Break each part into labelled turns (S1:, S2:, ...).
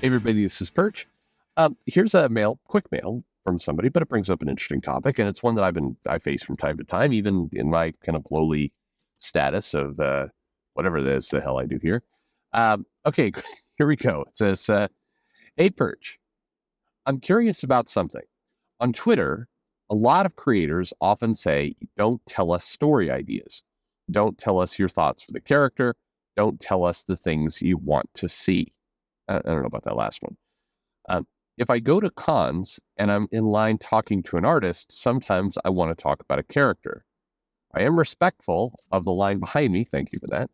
S1: Everybody, this is Perch. Here's a quick mail from somebody, but it brings up an interesting topic, and it's one that I face from time to time, even in my kind of lowly status of whatever it is the hell I do here. Okay, here we go. It says, "Hey Perch, I'm curious about something. On Twitter, a lot of creators often say, 'Don't tell us story ideas. Don't tell us your thoughts for the character. Don't tell us the things you want to see.'" I don't know about that last one. Um, if I go to cons and I'm in line talking to an artist, sometimes I want to talk about a character. I am respectful of the line behind me, thank you for that.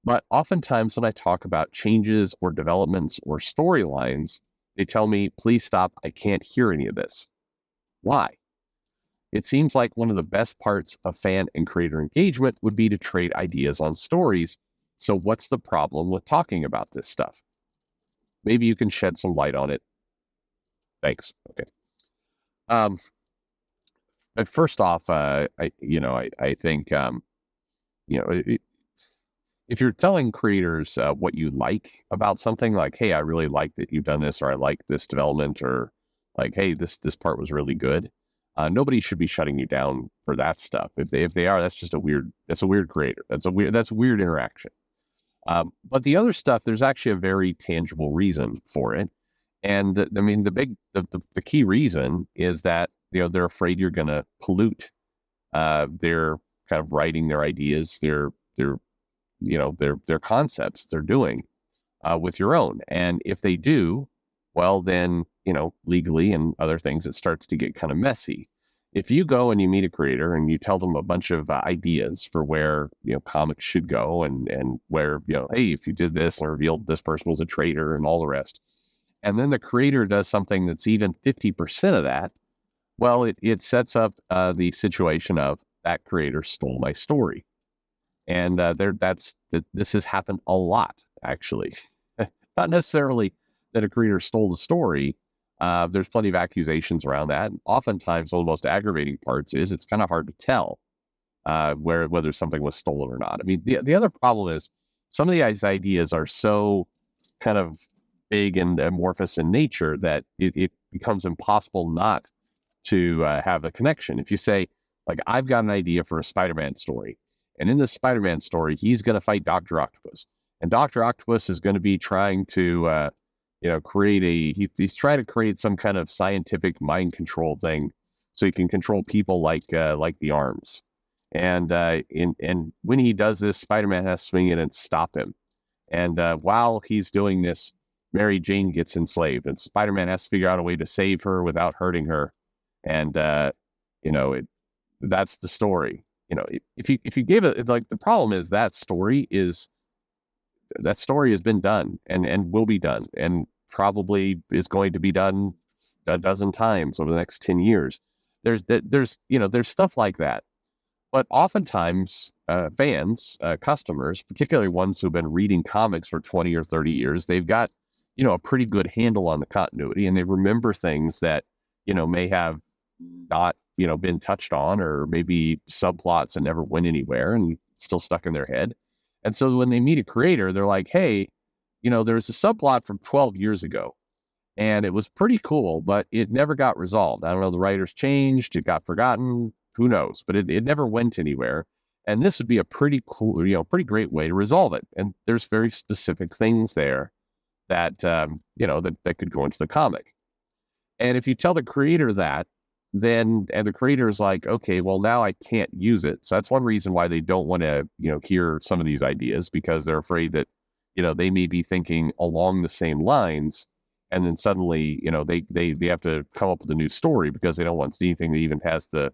S1: But oftentimes when I talk about changes or developments or storylines, they tell me, "Please stop, I can't hear any of this." Why? It seems like one of the best parts of fan and creator engagement would be to trade ideas on stories. So what's the problem with talking about this stuff? Maybe you can shed some light on it. Thanks. Okay. Um, but first off, I think, you know, if you're telling creators what you like about something, like, "Hey, I really like that you've done this," or "I like this development," or like, "Hey, this part was really good." Nobody should be shutting you down for that stuff. If they are, that's just that's a weird creator. That's a weird interaction. But the other stuff, there's actually a very tangible reason for it. And the key reason is that, they're afraid you're going to pollute their kind of writing, their ideas, their concepts they're doing with your own. And if they do, well, then, legally and other things, it starts to get kind of messy. If you go and you meet a creator and you tell them a bunch of ideas for where, comics should go and where, hey, if you did this and revealed this person was a traitor and all the rest, and then the creator does something that's even 50% of that, well, it sets up the situation of that creator stole my story. And this has happened a lot, actually. Not necessarily that a creator stole the story. There's plenty of accusations around that. And oftentimes, one of the most aggravating parts is it's kind of hard to tell whether something was stolen or not. I mean, the other problem is some of these ideas are so kind of big and amorphous in nature that it becomes impossible not to have a connection. If you say, like, "I've got an idea for a Spider-Man story, and in this Spider-Man story, he's going to fight Dr. Octopus, and Dr. Octopus is going to be trying to he's trying to create some kind of scientific mind control thing so he can control people like the arms. And when he does this, Spider-Man has to swing in and stop him. And while he's doing this, Mary Jane gets enslaved, and Spider-Man has to figure out a way to save her without hurting her. And that's the story. If you gave it, like, the problem is that story has been done and will be done and probably is going to be done a dozen times over the next 10 years. There's stuff like that. But oftentimes fans, customers, particularly ones who've been reading comics for 20 or 30 years, they've got, a pretty good handle on the continuity, and they remember things that, may have not, been touched on, or maybe subplots that never went anywhere and still stuck in their head. And so when they meet a creator, they're like, "Hey, there's a subplot from 12 years ago, and it was pretty cool, but it never got resolved. I don't know, the writers changed, it got forgotten, who knows, but it never went anywhere. And this would be a pretty cool, pretty great way to resolve it." And there's very specific things there that, that could go into the comic. And if you tell the creator that, and the creator is like, "Okay, well, now I can't use it." So that's one reason why they don't want to, hear some of these ideas, because they're afraid that, they may be thinking along the same lines. And then suddenly, they have to come up with a new story because they don't want to see anything that even has the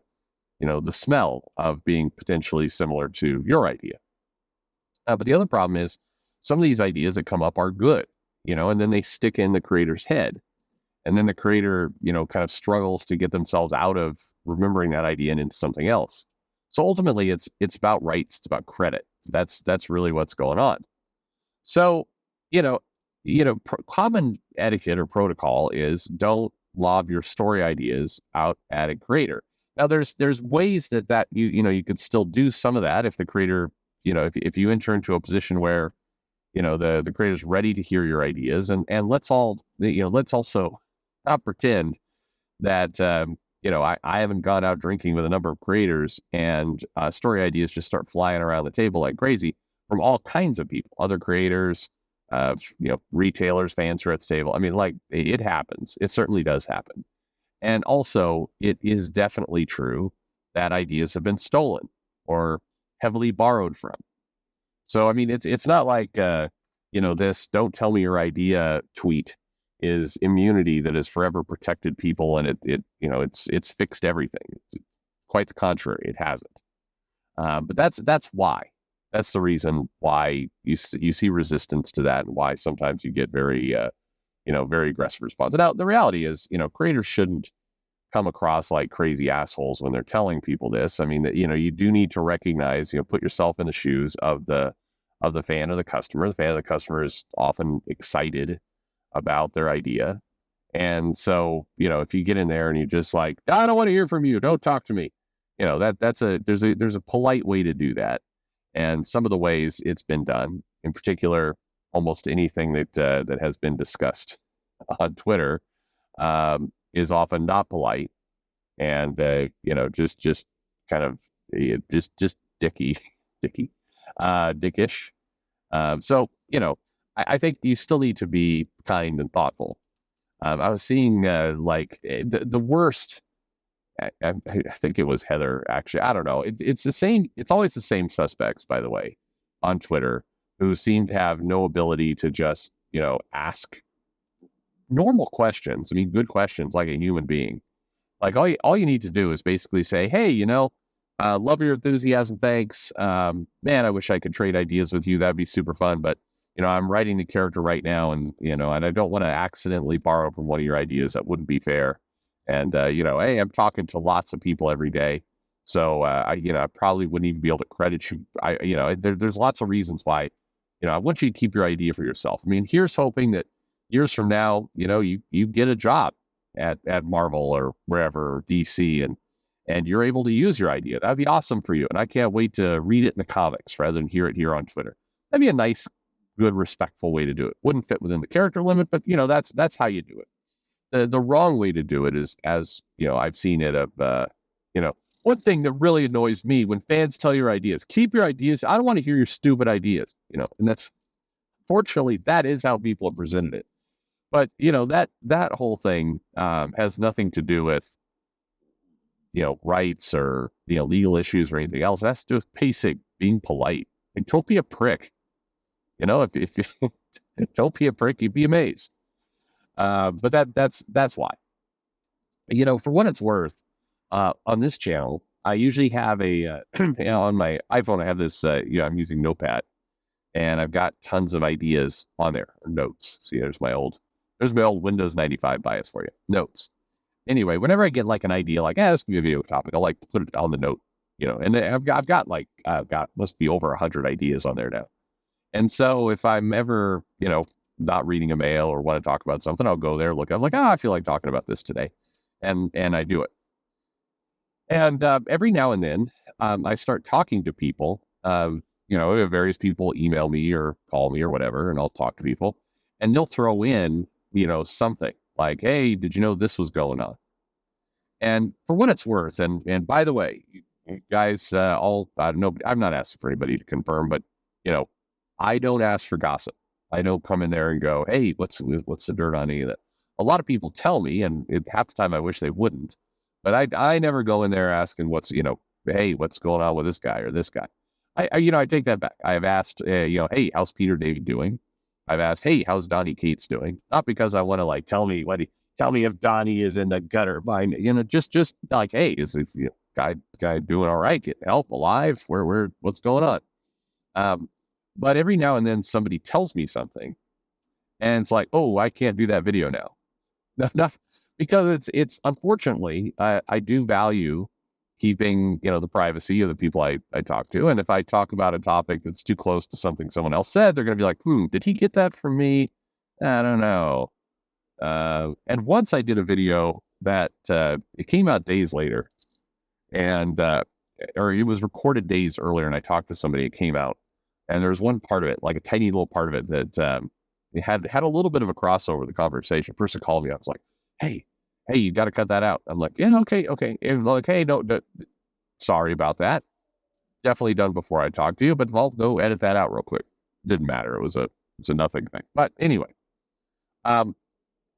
S1: smell of being potentially similar to your idea. But the other problem is some of these ideas that come up are good, and then they stick in the creator's head. And then the creator, kind of struggles to get themselves out of remembering that idea and into something else. So ultimately, it's about rights, it's about credit. That's really what's going on. So, common etiquette or protocol is don't lob your story ideas out at a creator. Now, there's ways that you could still do some of that if the creator, if you enter into a position where, the creator's ready to hear your ideas, and let's all let's also not pretend that, I haven't gone out drinking with a number of creators and story ideas just start flying around the table like crazy from all kinds of people, other creators, retailers, fans who are at the table. I mean, like, it happens. It certainly does happen. And also, it is definitely true that ideas have been stolen or heavily borrowed from. So, I mean, it's not like, this "don't tell me your idea" tweet is immunity that has forever protected people, and it's fixed everything. It's quite the contrary. It hasn't. But that's why. That's the reason why you see resistance to that, and why sometimes you get very aggressive response. Now, the reality is, creators shouldn't come across like crazy assholes when they're telling people this. I mean, you do need to recognize, put yourself in the shoes of the fan or the customer. The fan or the customer is often excited about their idea. And so, if you get in there and you just like, I don't want to hear from you, don't talk to me. There's a polite way to do that. And some of the ways it's been done, in particular, almost anything that has been discussed on Twitter, is often not polite, and just kind of just dickish. So I think you still need to be kind and thoughtful. I was seeing the worst. I think it was Heather. Actually, I don't know. It's the same. It's always the same suspects, by the way, on Twitter, who seem to have no ability to just ask normal questions. I mean, good questions like a human being. Like all you need to do is basically say, hey, love your enthusiasm. Thanks. Man, I wish I could trade ideas with you. That'd be super fun. But, I'm writing the character right now, and, and I don't want to accidentally borrow from one of your ideas. That wouldn't be fair. And, hey, I'm talking to lots of people every day. So, I probably wouldn't even be able to credit you. There's lots of reasons why, I want you to keep your idea for yourself. I mean, here's hoping that years from now, you get a job at Marvel or wherever, or DC, and you're able to use your idea. That'd be awesome for you. And I can't wait to read it in the comics rather than hear it here on Twitter. That'd be a nice, good, respectful way to do it. Wouldn't fit within the character limit, but that's how you do it. The wrong way to do it is, as I've seen it one thing that really annoys me when fans tell your ideas, keep your ideas. I don't want to hear your stupid ideas, and that's, fortunately, that is how people have presented it. But, that whole thing has nothing to do with, rights or, legal issues or anything else. It has to do with basic being polite. And don't be a prick. If don't be a prick, you'd be amazed. But that's why. For what it's worth, on this channel, I usually have on my iPhone, I have this, I'm using Notepad, and I've got tons of ideas on there, or notes. See, there's my old Windows 95 bias for you. Notes. Anyway, whenever I get like an idea, like, this could be a video topic, I'll like put it on the note, and I've got must be over 100 ideas on there now. And so if I'm ever, not reading a mail or want to talk about something, I'll go there, look, I'm like, I feel like talking about this today. And I do it. And every now and then, I start talking to people. Various people email me or call me or whatever, and I'll talk to people, and they'll throw in, something like, hey, did you know this was going on? And for what it's worth, and by the way, you guys, I don't know, I'm not asking for anybody to confirm, but, I don't ask for gossip. I don't come in there and go, hey, what's the dirt on any of that? A lot of people tell me, and half the time I wish they wouldn't, but I never go in there asking hey, what's going on with this guy or this guy. I take that back. I have asked, hey, how's Peter David doing? I've asked, hey, how's Donnie Cates doing? Not because I want to like tell me if Donnie is in the gutter. Just like, hey, is this guy doing all right? Getting help, alive? What's going on? But every now and then somebody tells me something, and it's like, oh, I can't do that video now. Not because it's unfortunately, I do value keeping, the privacy of the people I talk to. And if I talk about a topic that's too close to something someone else said, they're going to be like, did he get that from me? I don't know. And once I did a video that it came out days later, and or it was recorded days earlier, and I talked to somebody, it came out, and there's one part of it, like a tiny little part of it, that It had a little bit of a crossover the conversation. Person called me. I was like, hey, you got to cut that out. I'm like, yeah, okay. And like, hey, no, sorry about that. Definitely done before I talked to you, but I'll go edit that out real quick. Didn't matter. It's a nothing thing. But anyway, um,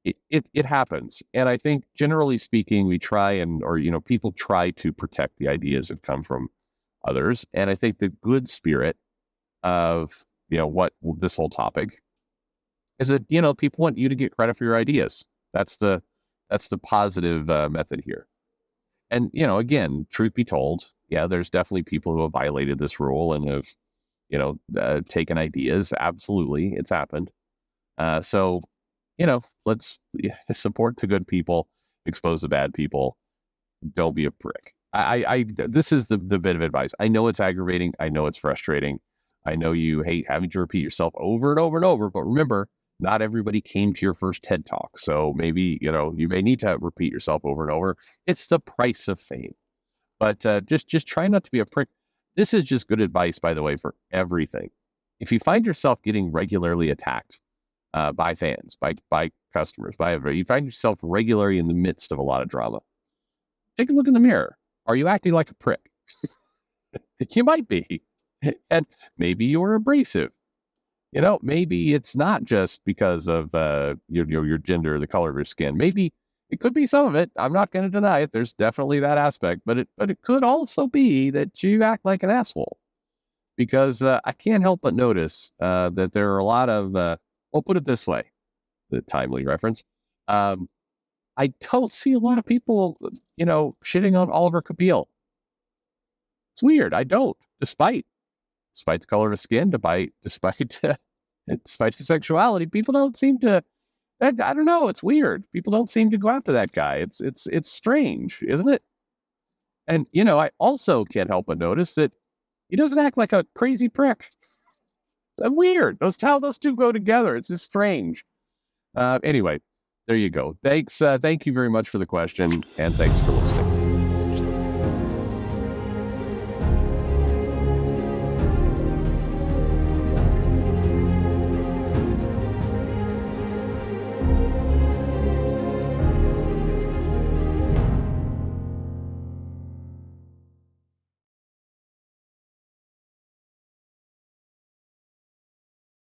S1: it happens, and I think generally speaking, we try or people try to protect the ideas that come from others, and I think the good spirit of what this whole topic is that people want you to get credit for your ideas. That's the positive method here. And again, truth be told, yeah, there's definitely people who have violated this rule and have taken ideas. Absolutely, it's happened. So let's support the good people, expose the bad people. Don't be a prick. This is the bit of advice. I know it's aggravating. I know it's frustrating. I know you hate having to repeat yourself over and over and over, but remember, not everybody came to your first TED Talk. So maybe, you may need to repeat yourself over and over. It's the price of fame. But just try not to be a prick. This is just good advice, by the way, for everything. If you find yourself getting regularly attacked by fans, by customers, you find yourself regularly in the midst of a lot of drama, take a look in the mirror. Are you acting like a prick? You might be. And maybe you're abrasive. Maybe it's not just because of your gender, the color of your skin. Maybe it could be some of it. I'm not going to deny it. There's definitely that aspect, but it could also be that you act like an asshole. Because I can't help but notice that there are a lot of, I'll put it this way, the timely reference. I don't see a lot of people, shitting on Oliver Capil. It's weird. I don't, despite the color of his skin, despite his sexuality, people don't seem to. I don't know. It's weird. People don't seem to go after that guy. It's strange, isn't it? And I also can't help but notice that he doesn't act like a crazy prick. It's weird. How those two go together. It's just strange. Anyway, there you go. Thanks. Thank you very much for the question, and thanks for listening.